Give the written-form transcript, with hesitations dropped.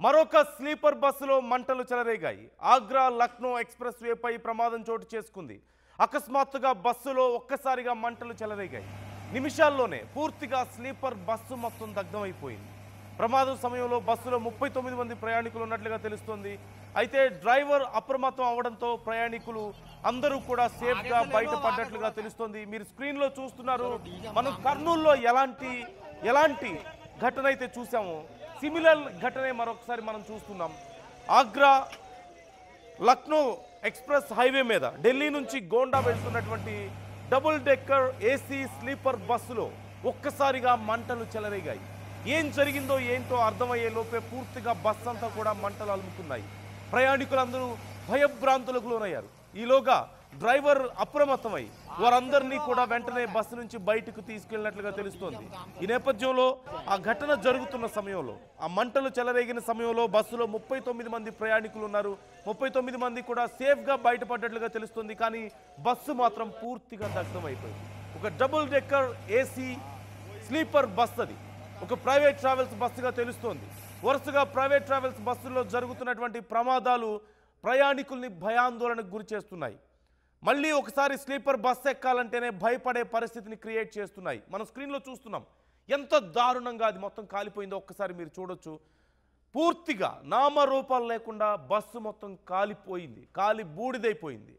మరొక స్లీపర్ బస్సులో మంటలు చెలరేగాయి. ఆగ్రా లక్నో ఎక్స్‌ప్రెస్ వేపై ప్రమాదం చోటు చేసుకుంది. అకస్మాత్తుగా బస్సులో ఒక్కసారిగా మంటలు చెలరేగాయి. నిమిషాల్లోనే పూర్తిగా స్లీపర్ బస్సు మొత్తం దగ్ధమైపోయింది. ప్రమాదం సమయంలో బస్సులో 39 మంది ప్రయాణికులు ఉన్నట్లుగా తెలుస్తోంది. అయితే డ్రైవర్ అప్రమత్తం అవడంతో ప్రయాణికులు అందరూ కూడా సేఫ్గా బయటపడ్డట్లుగా తెలుస్తోంది. మీరు స్క్రీన్లో చూస్తున్నారు. మనం కర్నూలులో ఎలాంటి ఘటన అయితే చూసామో సిమిలర్ ఘటనే మరొకసారి మనం చూస్తున్నాం. ఆగ్రా లక్నో ఎక్స్‌ప్రెస్ హైవే మీద ఢిల్లీ నుంచి గోండా వెళ్తున్నటువంటి డబుల్ డెక్కర్ ఏసీ స్లీపర్ బస్సులో ఒక్కసారిగా మంటలు చెలరేగాయి. ఏం జరిగిందో ఏంటో అర్థమయ్యే లోపే పూర్తిగా బస్సు అంతా కూడా మంటలు అలుముకున్నాయి. ప్రయాణికులందరూ భయభ్రాంతులకు లోనయ్యారు. ఈలోగా డ్రైవర్ అప్రమత్తమై వారందరినీ కూడా వెంటనే బస్సు నుంచి బయటకు తీసుకెళ్లినట్లుగా తెలుస్తోంది. ఈ నేపథ్యంలో ఆ ఘటన జరుగుతున్న సమయంలో, ఆ మంటలు చెలరేగిన సమయంలో బస్సులో 39 మంది ప్రయాణికులు ఉన్నారు. 39 మంది కూడా సేఫ్గా బయటపడ్డట్లుగా తెలుస్తుంది. కానీ బస్సు మాత్రం పూర్తిగా దగ్ధమైపోయింది. ఒక double decker AC sleeper bus అది. ఒక ప్రైవేట్ ట్రావెల్స్ బస్సుగా తెలుస్తోంది. వరుసగా ప్రైవేట్ ట్రావెల్స్ బస్సుల్లో జరుగుతున్నటువంటి ప్రమాదాలు ప్రయాణికుల్ని భయాందోళనకు గురి చేస్తున్నాయి. మళ్ళీ ఒకసారి స్లీపర్ బస్ ఎక్కాలంటేనే భయపడే పరిస్థితిని క్రియేట్ చేస్తున్నాయి. మనం స్క్రీన్లో చూస్తున్నాం ఎంత దారుణంగా అది మొత్తం కాలిపోయిందో ఒక్కసారి మీరు చూడొచ్చు. పూర్తిగా నామరూపాలు లేకుండా బస్సు మొత్తం కాలిపోయింది, కాలి బూడిదైపోయింది.